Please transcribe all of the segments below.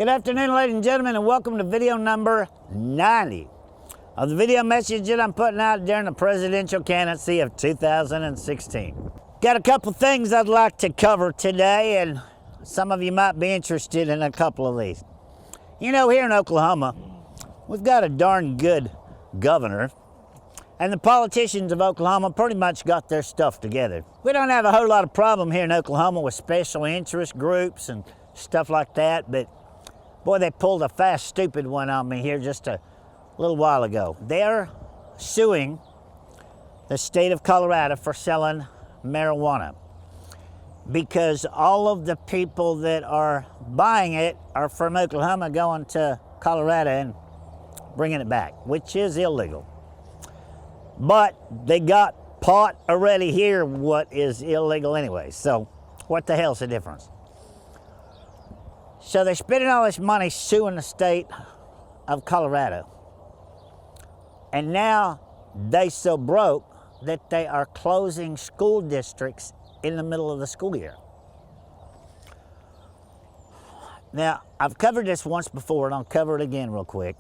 Good afternoon, ladies and gentlemen, and welcome to video number 90 of the video message that I'm putting out during the presidential candidacy of 2016. Got a couple things I'd like to cover today, and some of you might be interested in a couple of these. You know, here in Oklahoma, we've got a darn good governor, and the politicians of Oklahoma pretty much got their stuff together. We don't have a whole lot of problem here in Oklahoma with special interest groups and stuff like that, but boy, they pulled a fast, stupid one on me here just a little while ago. They're suing the state of Colorado for selling marijuana because all of the people that are buying it are from Oklahoma going to Colorado and bringing it back, which is illegal. But they got pot already here, what is illegal anyway. So what the hell's the difference? So they're spending all this money suing the state of Colorado. And now they so broke that they are closing school districts in the middle of the school year. Now, I've covered this once before, and I'll cover it again real quick.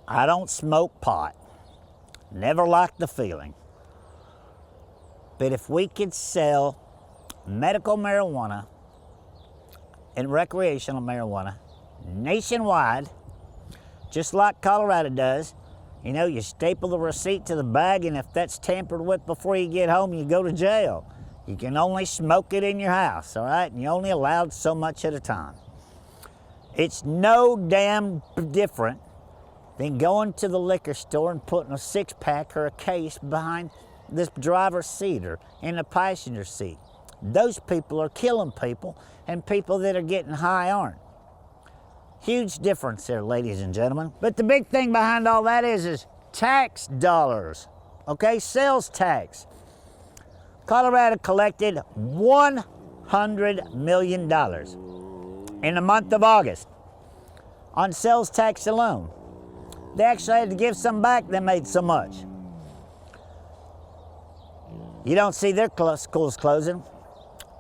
I don't smoke pot. Never liked the feeling. But if we could sell medical marijuana and recreational marijuana nationwide, just like Colorado does, you know, you staple the receipt to the bag, and if that's tampered with before you get home, you go to jail. You can only smoke it in your house, all right? And you're only allowed so much at a time. It's no damn different than going to the liquor store and putting a six-pack or a case behind this driver's seat or in the passenger seat. Those people are killing people, and people that are getting high aren't. Huge difference there, ladies and gentlemen. But the big thing behind all that is tax dollars, okay? Sales tax. Colorado collected $100 million in the month of August on sales tax alone. They actually had to give some back, they made so much. You don't see their schools closing.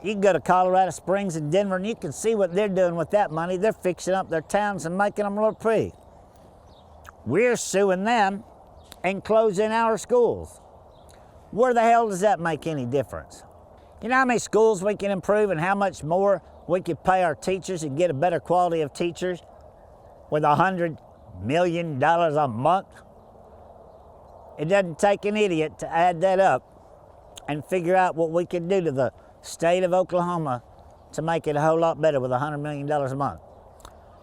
You can go to Colorado Springs and Denver, and you can see what they're doing with that money. They're fixing up their towns and making them look pretty. We're suing them and closing our schools. Where the hell does that make any difference? You know how many schools we can improve and how much more we could pay our teachers and get a better quality of teachers with $100 million a month? It doesn't take an idiot to add that up and figure out what we can do to the state of Oklahoma to make it a whole lot better with $100 million a month.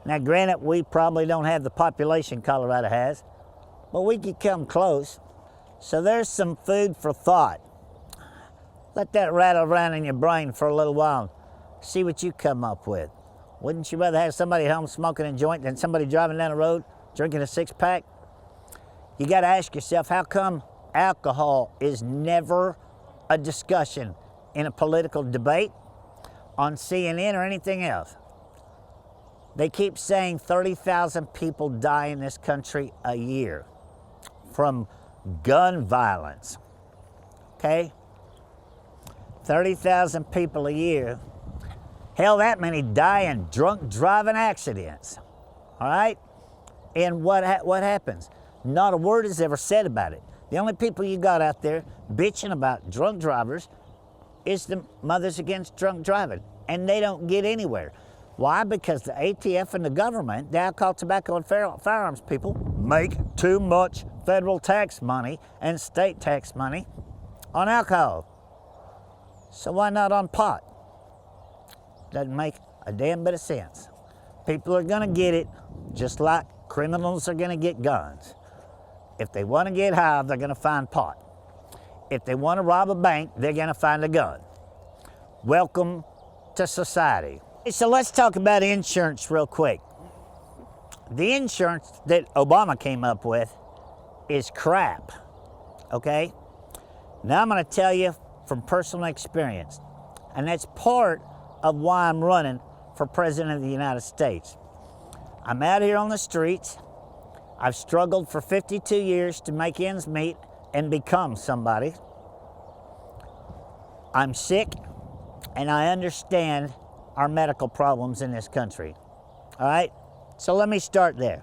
Now, granted, we probably don't have the population Colorado has, but we could come close. So there's some food for thought. Let that rattle around in your brain for a little while. See what you come up with. Wouldn't you rather have somebody at home smoking a joint than somebody driving down the road drinking a six-pack? You got to ask yourself, how come alcohol is never a discussion in a political debate, on CNN or anything else? They keep saying 30,000 people die in this country a year from gun violence, okay? 30,000 people a year. Hell, that many die in drunk driving accidents, all right? And what happens? Not a word is ever said about it. The only people you got out there bitching about drunk drivers is the Mothers Against Drunk Driving, and they don't get anywhere. Why? Because the ATF and the government, the alcohol, tobacco, and firearms people, make too much federal tax money and state tax money on alcohol. So why not on pot? Doesn't make a damn bit of sense. People are gonna get it just like criminals are gonna get guns. If they wanna get high, they're gonna find pot. If they want to rob a bank, they're going to find a gun. Welcome to society. So let's talk about insurance real quick. The insurance that Obama came up with is crap, okay? Now I'm going to tell you from personal experience, and that's part of why I'm running for President of the United States. I'm out here on the streets. I've struggled for 52 years to make ends meet and become somebody. I'm sick, and I understand our medical problems in this country. All right? So let me start there.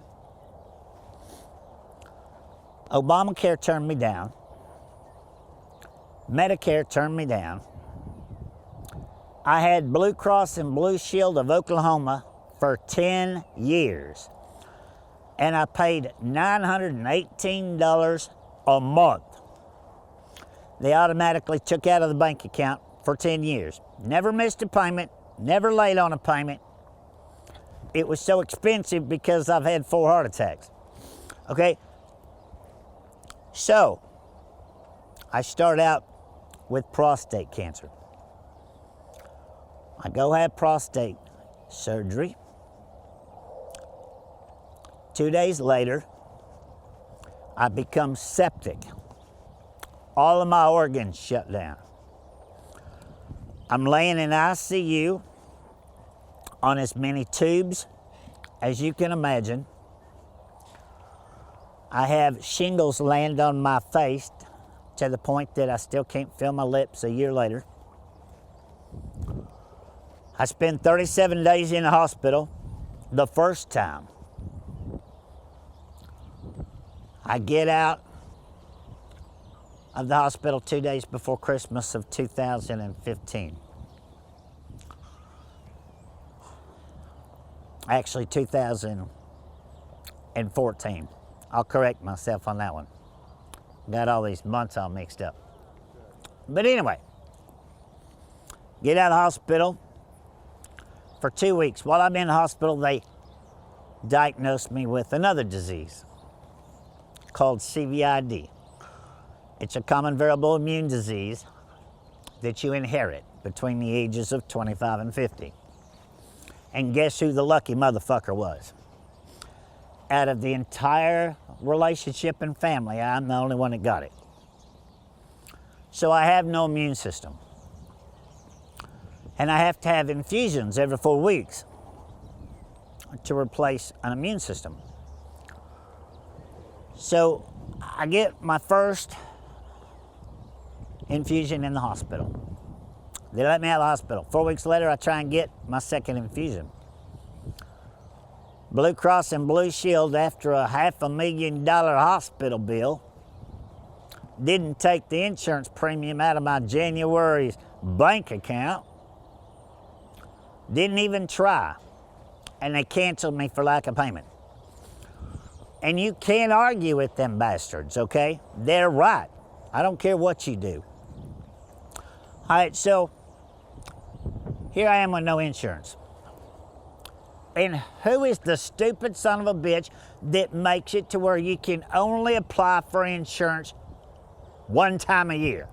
Obamacare turned me down. Medicare turned me down. I had Blue Cross and Blue Shield of Oklahoma for 10 years. And I paid $918 a month. They automatically took out of the bank account for 10 years. Never missed a payment, never late on a payment. It was so expensive because I've had 4 heart attacks. Okay? So, I start out with prostate cancer. I go have prostate surgery. 2 days later, I become septic. All of my organs shut down. I'm laying in ICU on as many tubes as you can imagine. I have shingles land on my face to the point that I still can't feel my lips a year later. I spent 37 days in the hospital the first time. I get out of the hospital 2 days before Christmas of 2015. Actually, 2014. I'll correct myself on that one. Got all these months all mixed up. But anyway, get out of the hospital for 2 weeks. While I'm in the hospital, they diagnosed me with another disease called CVID. It's a common variable immune disease that you inherit between the ages of 25 and 50. And guess who the lucky motherfucker was? Out of the entire relationship and family, I'm the only one that got it. So I have no immune system. And I have to have infusions every 4 weeks to replace an immune system. So I get my first infusion in the hospital. They let me out of the hospital. 4 weeks later, I try and get my second infusion. Blue Cross and Blue Shield, after a $500,000 hospital bill, didn't take the insurance premium out of my January's bank account. Didn't even try. And they canceled me for lack of payment. And you can't argue with them bastards, okay? They're right. I don't care what you do. All right, so here I am with no insurance. And who is the stupid son of a bitch that makes it to where you can only apply for insurance one time a year?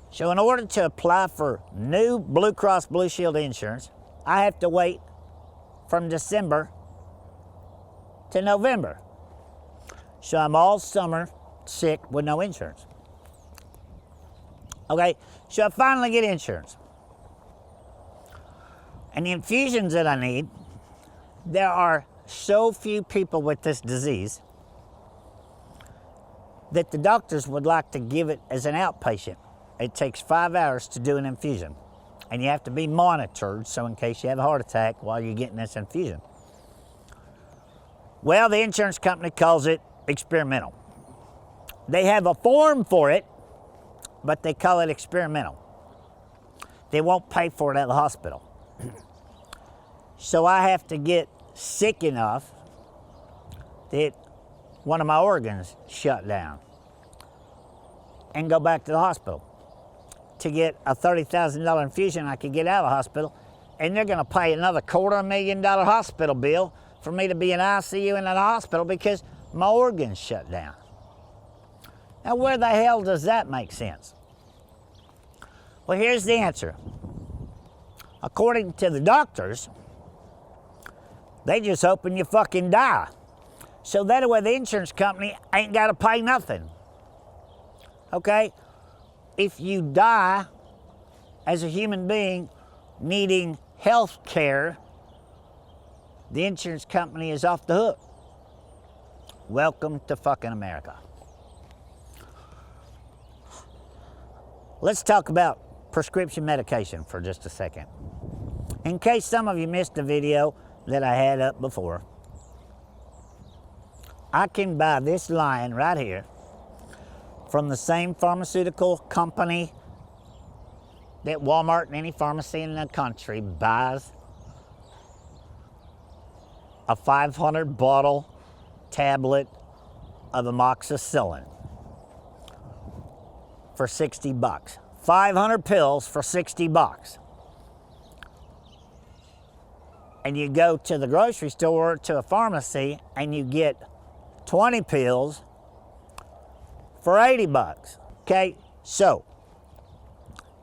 So in order to apply for new Blue Cross Blue Shield insurance, I have to wait from December to November. So I'm all summer sick with no insurance. Okay, so I finally get insurance. And the infusions that I need, there are so few people with this disease that the doctors would like to give it as an outpatient. It takes 5 hours to do an infusion. And you have to be monitored, so in case you have a heart attack while you're getting this infusion. Well, the insurance company calls it experimental. They have a form for it, but they call it experimental. They won't pay for it at the hospital. So I have to get sick enough that one of my organs shut down and go back to the hospital to get a $30,000 infusion. I could get out of the hospital, and they're going to pay another $250,000 hospital bill for me to be in ICU in the hospital because my organs shut down. Now, where the hell does that make sense? Well, here's the answer. According to the doctors, they just hoping you fucking die. So that way the insurance company ain't got to pay nothing. Okay? If you die as a human being needing health care, the insurance company is off the hook. Welcome to fucking America. Let's talk about prescription medication for just a second. In case some of you missed the video that I had up before, I can buy this line right here from the same pharmaceutical company that Walmart and any pharmacy in the country buys a 500 bottle tablet of amoxicillin for 60 bucks. 500 pills for 60 bucks. And you go to the grocery store, to a pharmacy, and you get 20 pills for 80 bucks. Okay, so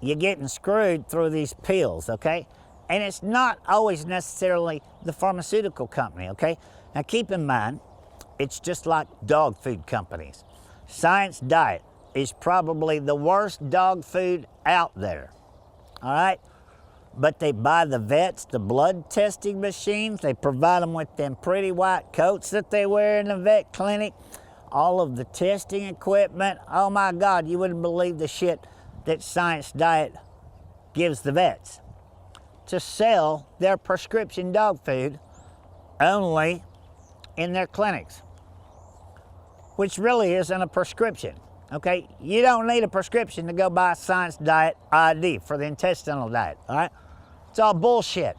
you're getting screwed through these pills, okay? And it's not always necessarily the pharmaceutical company, okay? Now keep in mind, it's just like dog food companies. Science Diet is probably the worst dog food out there, all right? But they buy the vets, the blood testing machines, they provide them with them pretty white coats that they wear in the vet clinic, all of the testing equipment. Oh my God, you wouldn't believe the shit that Science Diet gives the vets to sell their prescription dog food only in their clinics, which really isn't a prescription, okay? You don't need a prescription to go buy Science Diet ID for the intestinal diet, all right? It's all bullshit.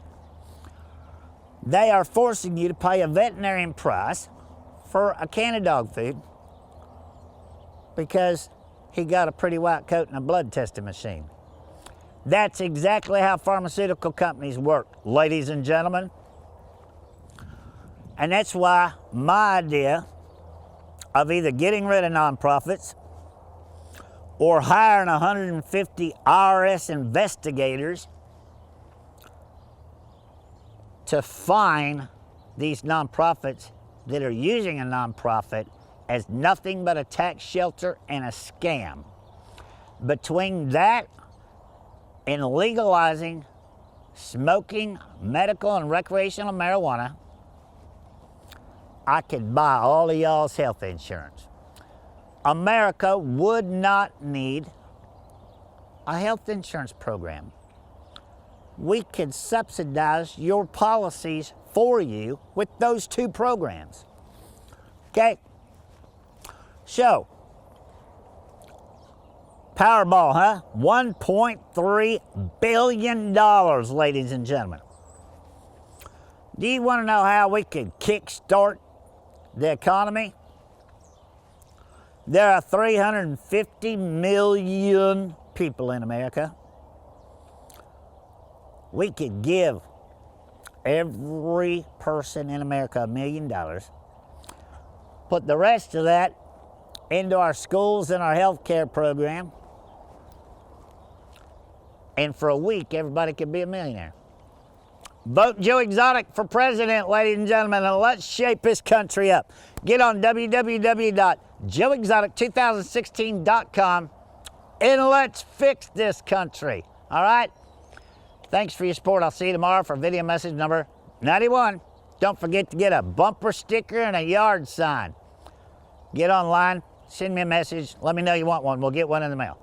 They are forcing you to pay a veterinarian price for a can of dog food because he got a pretty white coat and a blood testing machine. That's exactly how pharmaceutical companies work, ladies and gentlemen. And that's why my idea of either getting rid of nonprofits or hiring 150 IRS investigators to fine these nonprofits that are using a nonprofit as nothing but a tax shelter and a scam. Between that and legalizing smoking, medical, and recreational marijuana, I could buy all of y'all's health insurance. America would not need a health insurance program. We could subsidize your policies for you with those two programs. Okay? So, Powerball, huh? $1.3 billion, ladies and gentlemen. Do you want to know how we could kickstart the economy? There are 350 million people in America. We could give every person in America $1 million, put the rest of that into our schools and our health care program, and for a week, everybody could be a millionaire. Vote Joe Exotic for president, ladies and gentlemen, and let's shape this country up. Get on www.joeexotic2016.com and let's fix this country, all right? Thanks for your support. I'll see you tomorrow for video message number 91. Don't forget to get a bumper sticker and a yard sign. Get online, send me a message, let me know you want one. We'll get one in the mail.